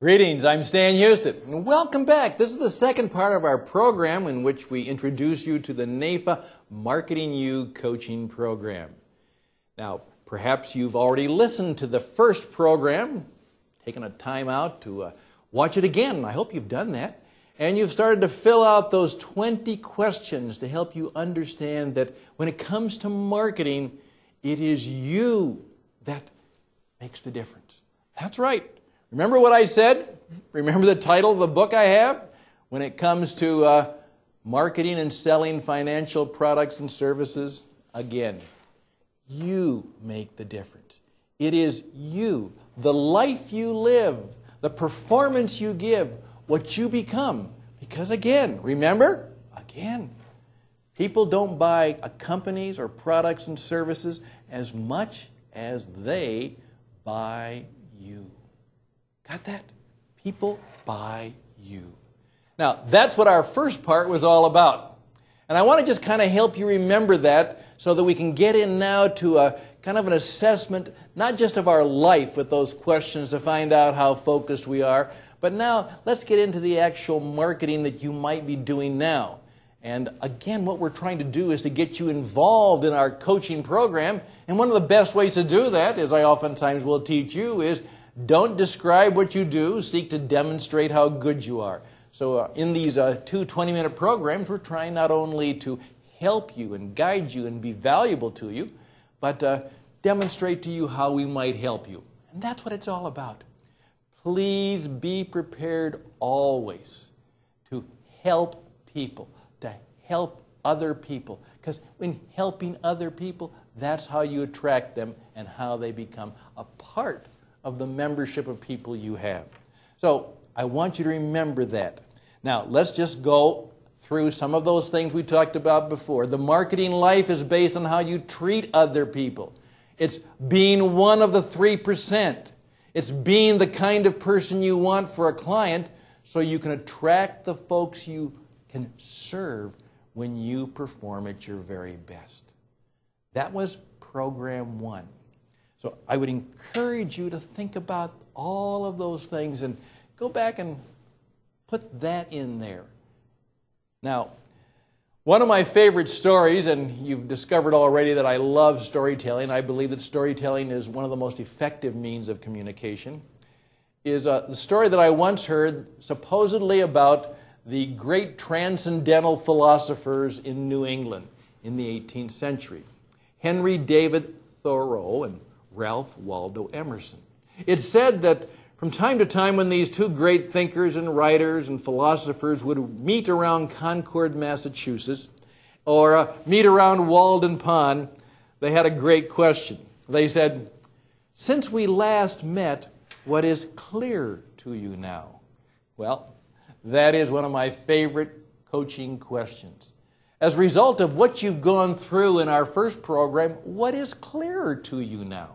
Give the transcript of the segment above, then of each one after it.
Greetings, I'm Stan Houston, and welcome back. This is the second part of our program in which we introduce you to the NAIFA Marketing You Coaching Program. Now, perhaps you've already listened to the first program, taken a time out to watch it again. I hope you've done that. And you've started to fill out those 20 questions to help you understand that when it comes to marketing, it is you that makes the difference. That's right. Remember what I said? Remember the title of the book I have? When it comes to marketing and selling financial products and services, again, you make the difference. It is you, the life you live, the performance you give, what you become. Because again, remember, people don't buy companies or products and services as much as they buy you. Got that? People buy you. Now, that's what our first part was all about. And I want to just kind of help you remember that so that we can get in now to a kind of an assessment, not just of our life with those questions to find out how focused we are, but now let's get into the actual marketing that you might be doing now. And again, what we're trying to do is to get you involved in our coaching program. And one of the best ways to do that, as I oftentimes will teach you, is don't describe what you do, seek to demonstrate how good you are. So in these two 20-minute programs, we're trying not only to help you and guide you and be valuable to you, but demonstrate to you how we might help you. And that's what it's all about. Please be prepared always to help people, to help other people. Because when helping other people, that's how you attract them and how they become a part of the membership of people you have. So I want you to remember that. Now, let's just go through some of those things we talked about before. The marketing life is based on how you treat other people. It's being one of the 3%. It's being the kind of person you want for a client so you can attract the folks you can serve when you perform at your very best. That was program 1. So I would encourage you to think about all of those things and go back and put that in there. Now, one of my favorite stories, and you've discovered already that I love storytelling. I believe that storytelling is one of the most effective means of communication, is the story that I once heard supposedly about the great transcendental philosophers in New England in the 18th century, Henry David Thoreau and Ralph Waldo Emerson. It's said that from time to time when these two great thinkers and writers and philosophers would meet around Concord, Massachusetts, or meet around Walden Pond, they had a great question. They said, "Since we last met, what is clear to you now?" Well, that is one of my favorite coaching questions. As a result of what you've gone through in our first program, what is clearer to you now?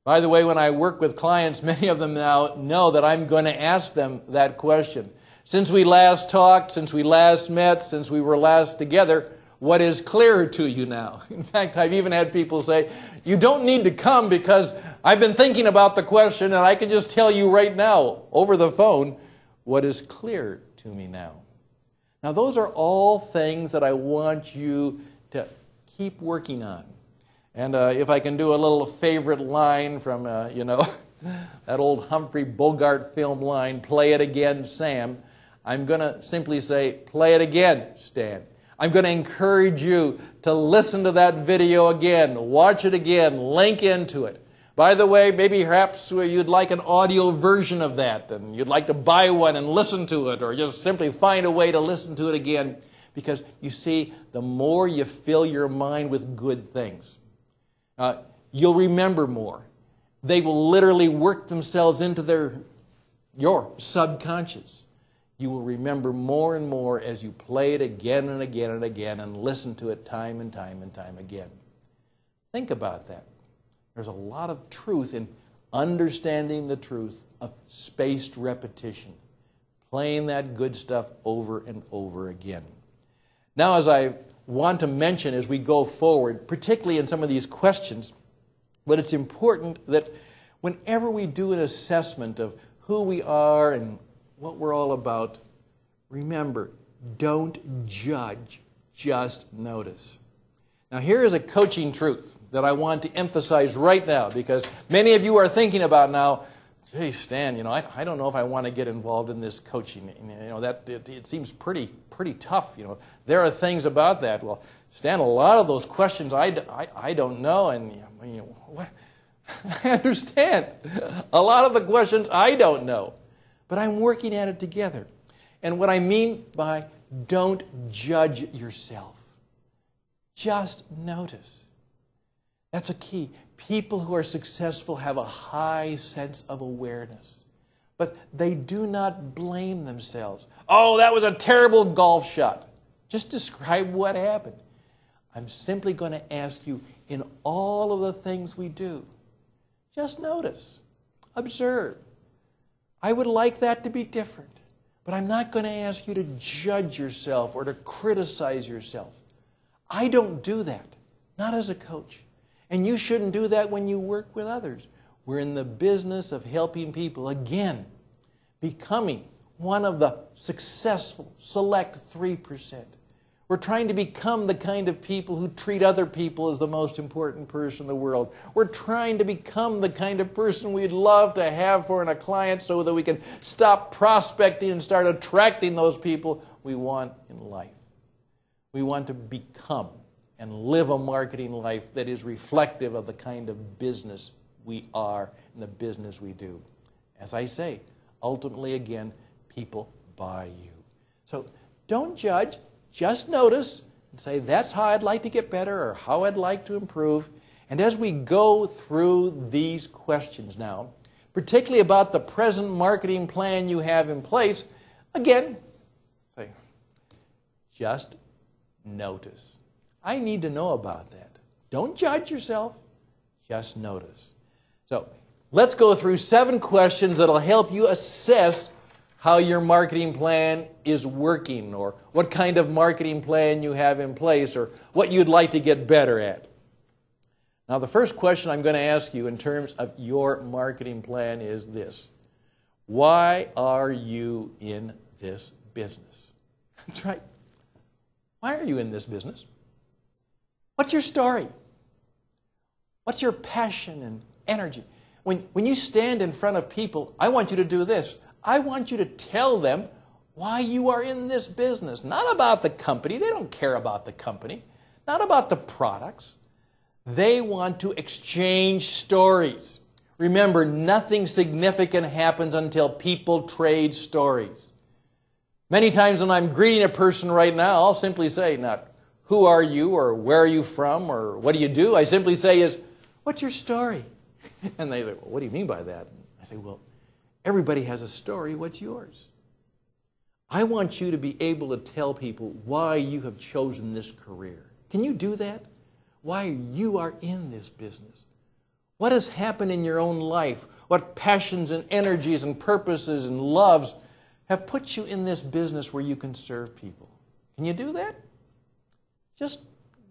By the way, when I work with clients, many of them now know that I'm going to ask them that question. Since we last talked, since we last met, since we were last together, what is clearer to you now? In fact, I've even had people say, "You don't need to come because I've been thinking about the question and I can just tell you right now over the phone what is clear to me now." Now, those are all things that I want you to keep working on. And if I can do a little favorite line from, that old Humphrey Bogart film line, "Play it again, Sam," I'm going to simply say, "Play it again, Stan." I'm going to encourage you to listen to that video again, watch it again, link into it. By the way, maybe perhaps you'd like an audio version of that, and you'd like to buy one and listen to it, or just simply find a way to listen to it again. Because, you see, the more you fill your mind with good things, you'll remember more. They will literally work themselves into your subconscious. You will remember more and more as you play it again and again and again and listen to it time and time and time again. Think about that. There's a lot of truth in understanding the truth of spaced repetition, playing that good stuff over and over again. Now, as I want to mention as we go forward, particularly in some of these questions, but it's important that whenever we do an assessment of who we are and what we're all about, remember, don't judge, just notice. Now here is a coaching truth that I want to emphasize right now, because many of you are thinking about now, hey Stan, I don't know if I want to get involved in this coaching. It seems pretty tough. There are things about that. Well, Stan, a lot of those questions I don't know, and what? I understand. A lot of the questions I don't know, but I'm working at it together. And what I mean by don't judge yourself, just notice. That's a key. People who are successful have a high sense of awareness, but they do not blame themselves. Oh, that was a terrible golf shot. Just describe what happened. I'm simply going to ask you, in all of the things we do, just notice, observe. I would like that to be different, but I'm not going to ask you to judge yourself or to criticize yourself. I don't do that, not as a coach. And you shouldn't do that when you work with others. We're in the business of helping people, again, becoming one of the successful, select 3%. We're trying to become the kind of people who treat other people as the most important person in the world. We're trying to become the kind of person we'd love to have for a client so that we can stop prospecting and start attracting those people we want in life. We want to become and live a marketing life that is reflective of the kind of business we are and the business we do. As I say, ultimately, again, people buy you. So don't judge, just notice and say, that's how I'd like to get better or how I'd like to improve. And as we go through these questions now, particularly about the present marketing plan you have in place, again, say, just notice. I need to know about that. Don't judge yourself, just notice. So let's go through 7 questions that will help you assess how your marketing plan is working, or what kind of marketing plan you have in place, or what you'd like to get better at. Now, the first question I'm going to ask you in terms of your marketing plan is this: why are you in this business? That's right. Why are you in this business? What's your story? What's your passion and energy? When you stand in front of people, I want you to do this. I want you to tell them why you are in this business. Not about the company. They don't care about the company. Not about the products. They want to exchange stories. Remember, nothing significant happens until people trade stories. Many times when I'm greeting a person right now, I'll simply say, not who are you, or where are you from, or what do you do? I simply say what's your story? And they say, well, what do you mean by that? I say, well, everybody has a story. What's yours? I want you to be able to tell people why you have chosen this career. Can you do that? Why you are in this business? What has happened in your own life? What passions and energies and purposes and loves have put you in this business where you can serve people? Can you do that? Just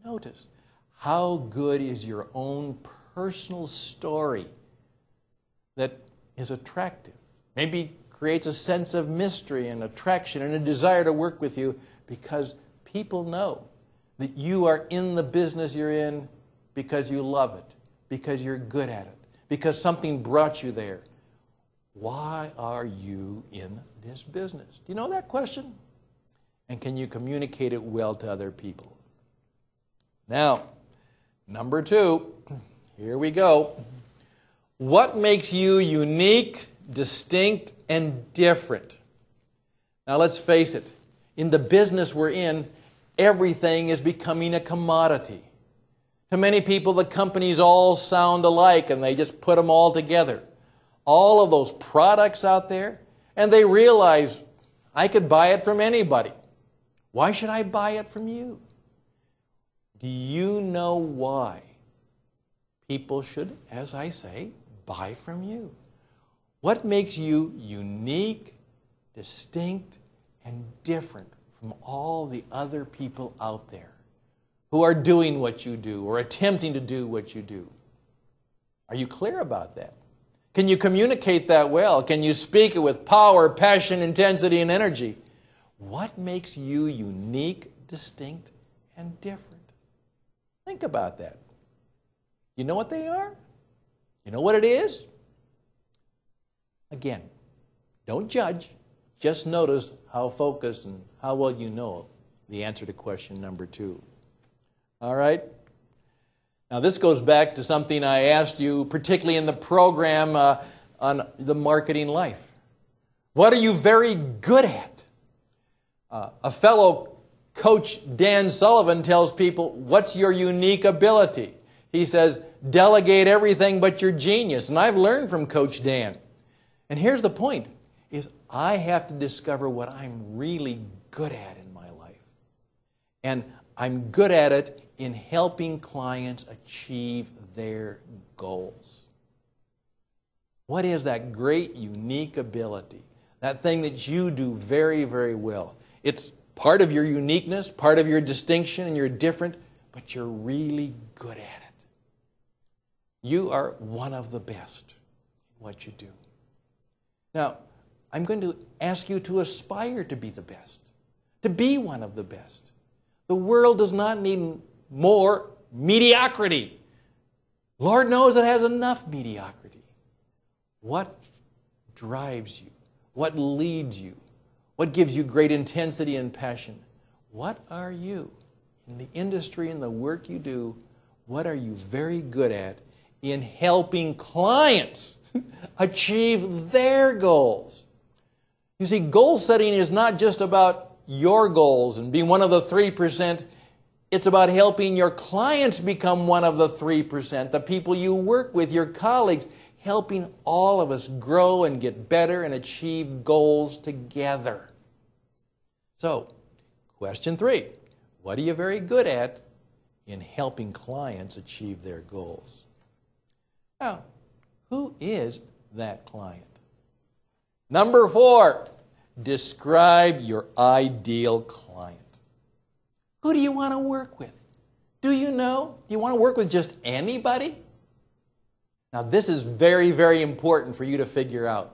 notice, how good is your own personal story that is attractive? Maybe creates a sense of mystery and attraction and a desire to work with you, because people know that you are in the business you're in because you love it, because you're good at it, because something brought you there. Why are you in this business? Do you know that question? And can you communicate it well to other people? Now, number 2, here we go. What makes you unique, distinct, and different? Now, let's face it. In the business we're in, everything is becoming a commodity. To many people, the companies all sound alike, and they just put them all together. All of those products out there, and they realize, I could buy it from anybody. Why should I buy it from you? Do you know why people should, as I say, buy from you? What makes you unique, distinct, and different from all the other people out there who are doing what you do or attempting to do what you do? Are you clear about that? Can you communicate that well? Can you speak it with power, passion, intensity, and energy? What makes you unique, distinct, and different? Think about that. You know what they are? You know what it is? Again, don't judge. Just notice how focused and how well you know the answer to question number 2. All right? Now, this goes back to something I asked you, particularly in the program on the marketing life. What are you very good at? A fellow coach, Dan Sullivan, tells people, what's your unique ability? He says, delegate everything but your genius. And I've learned from Coach Dan. And here's the point, is I have to discover what I'm really good at in my life. And I'm good at it in helping clients achieve their goals. What is that great, unique ability? That thing that you do very, very well. It's part of your uniqueness, part of your distinction, and you're different, but you're really good at it. You are one of the best in what you do. Now, I'm going to ask you to aspire to be the best, to be one of the best. The world does not need more mediocrity. Lord knows it has enough mediocrity. What drives you? What leads you? What gives you great intensity and passion? What are you? In the industry and the work you do, what are you very good at in helping clients achieve their goals? You see, goal setting is not just about your goals and being one of the 3%. It's about helping your clients become one of the 3%, the people you work with, your colleagues, helping all of us grow and get better and achieve goals together. So, question 3, what are you very good at in helping clients achieve their goals? Now, who is that client? Number 4, describe your ideal client. Who do you want to work with? Do you know? Do you want to work with just anybody? Now, this is very, very important for you to figure out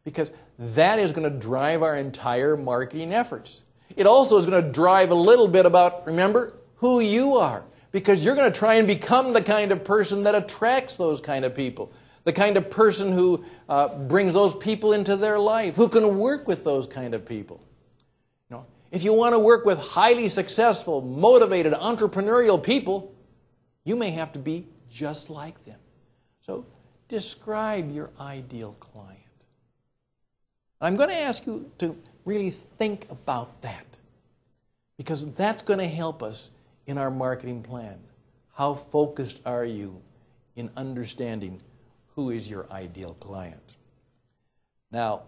because that is going to drive our entire marketing efforts. It also is going to drive a little bit about, remember, who you are, because you're going to try and become the kind of person that attracts those kind of people, the kind of person who brings those people into their life, who can work with those kind of people. If you want to work with highly successful, motivated, entrepreneurial people, you may have to be just like them. So describe your ideal client. I'm going to ask you to really think about that because that's going to help us in our marketing plan. How focused are you in understanding who is your ideal client? Now,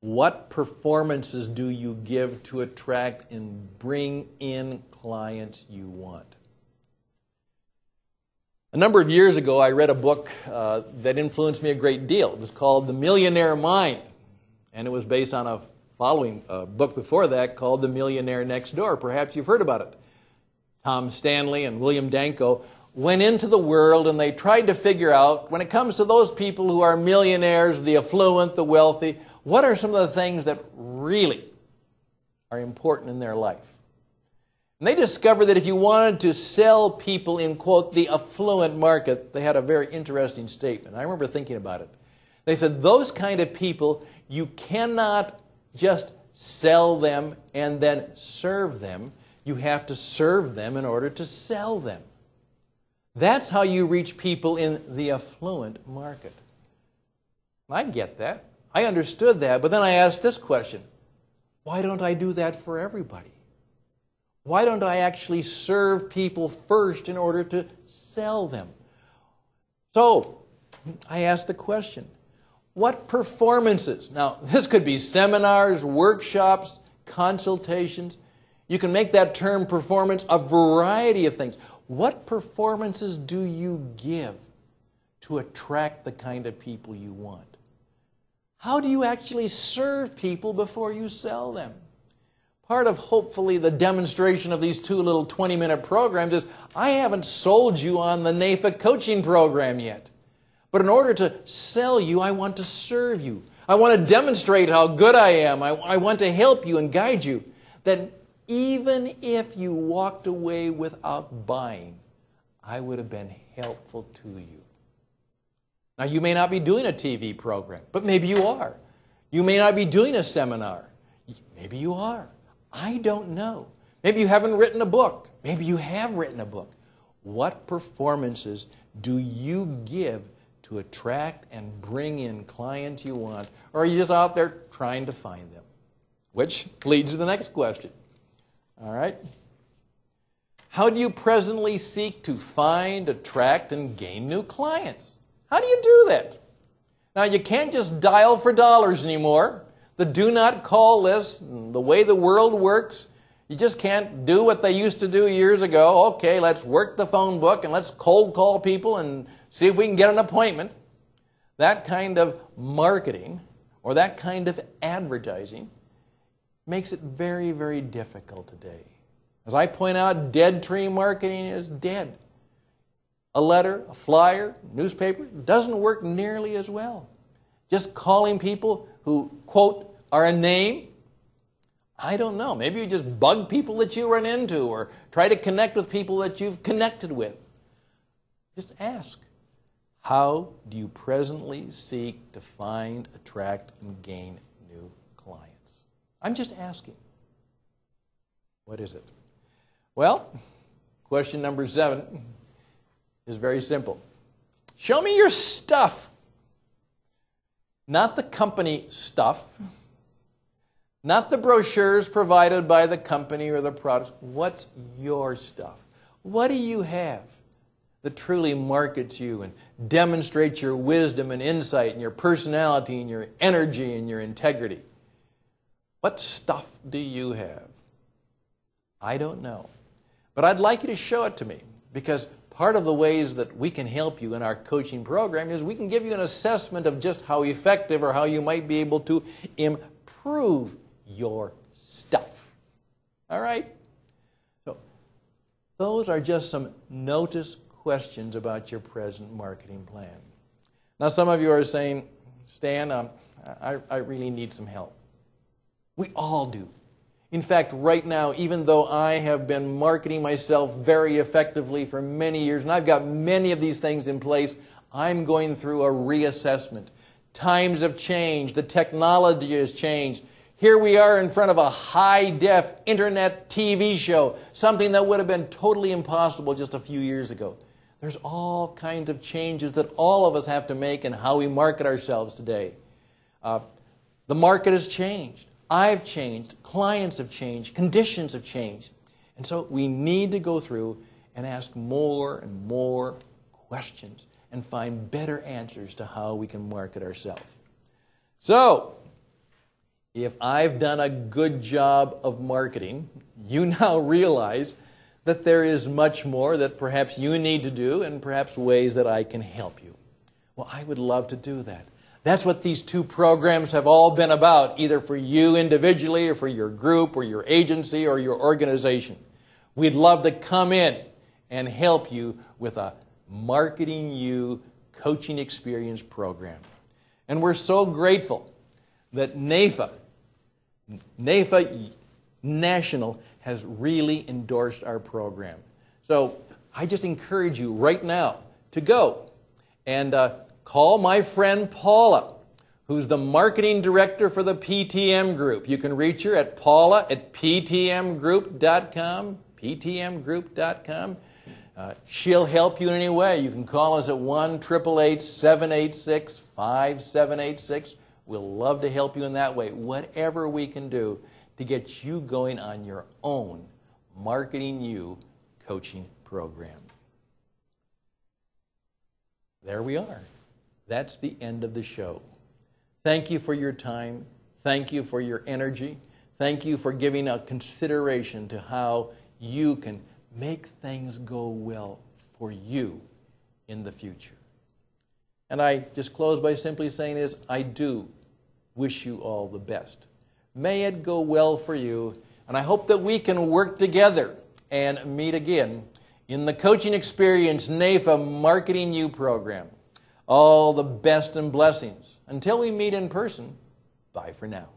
what performances do you give to attract and bring in clients you want? A number of years ago, I read a book that influenced me a great deal. It was called The Millionaire Mind, and it was based on a following book before that called The Millionaire Next Door. Perhaps you've heard about it. Tom Stanley and William Danko went into the world and they tried to figure out, when it comes to those people who are millionaires, the affluent, the wealthy, what are some of the things that really are important in their life? And they discovered that if you wanted to sell people in, quote, the affluent market, they had a very interesting statement. I remember thinking about it. They said, those kind of people, you cannot just sell them and then serve them. You have to serve them in order to sell them. That's how you reach people in the affluent market. I get that. I understood that, but then I asked this question. Why don't I do that for everybody? Why don't I actually serve people first in order to sell them? So, I asked the question, what performances? Now, this could be seminars, workshops, consultations. You can make that term performance a variety of things. What performances do you give to attract the kind of people you want? How do you actually serve people before you sell them? part of hopefully the demonstration of these two little 20-minute programs is I haven't sold you on the NAIFA coaching program yet. But in order to sell you, I want to serve you. I want to demonstrate how good I am. I want to help you and guide you. That even if you walked away without buying, I would have been helpful to you. Now, you may not be doing a TV program, but maybe you are. You may not be doing a seminar. Maybe you are. I don't know. Maybe you haven't written a book. Maybe you have written a book. What performances do you give to attract and bring in clients you want? Or are you just out there trying to find them? Which leads to the next question. All right? How do you presently seek to find, attract, and gain new clients? How do you do that? Now, you can't just dial for dollars anymore. The do not call list, the way the world works, you just can't do what they used to do years ago. Okay, let's work the phone book and let's cold call people and see if we can get an appointment. That kind of marketing or that kind of advertising makes it very, very difficult today. As I point out, dead tree marketing is dead. A letter, a flyer, newspaper doesn't work nearly as well. Just calling people who, quote, are a name, I don't know. Maybe you just bug people that you run into or try to connect with people that you've connected with. Just ask, how do you presently seek to find, attract, and gain new clients? I'm just asking. What is it? Well, question number 7 is very simple. Show me your stuff. Not the company stuff. Not the brochures provided by the company or the products. What's your stuff? What do you have that truly markets you and demonstrates your wisdom and insight and your personality and your energy and your integrity? What stuff do you have? I don't know. But I'd like you to show it to me, because part of the ways that we can help you in our coaching program is we can give you an assessment of just how effective or how you might be able to improve your stuff. All right? So those are just some notice questions about your present marketing plan. Now, some of you are saying, Stan, I really need some help. We all do. In fact, right now, even though I have been marketing myself very effectively for many years, and I've got many of these things in place, I'm going through a reassessment. Times have changed. The technology has changed. Here we are in front of a high-def internet TV show, something that would have been totally impossible just a few years ago. There's all kinds of changes that all of us have to make in how we market ourselves today. The market has changed. I've changed. Clients have changed. Conditions have changed. And so we need to go through and ask more and more questions and find better answers to how we can market ourselves. So, if I've done a good job of marketing, you now realize that there is much more that perhaps you need to do and perhaps ways that I can help you. Well, I would love to do that. That's what these two programs have all been about, either for you individually or for your group or your agency or your organization. We'd love to come in and help you with a Marketing You Coaching Experience program. And we're so grateful that NAIFA National has really endorsed our program. So I just encourage you right now to go and call my friend Paula, who's the marketing director for the PTM Group. You can reach her at paula@ptmgroup.com, ptmgroup.com. She'll help you in any way. You can call us at 1-888-786-5786. We'll love to help you in that way, whatever we can do to get you going on your own Marketing You coaching program. There we are. That's the end of the show. Thank you for your time. Thank you for your energy. Thank you for giving a consideration to how you can make things go well for you in the future. And I just close by simply saying I do wish you all the best. May it go well for you, And I hope that we can work together and meet again in the Coaching Experience NAIFA Marketing You program. All the best and blessings. Until we meet in person, bye for now.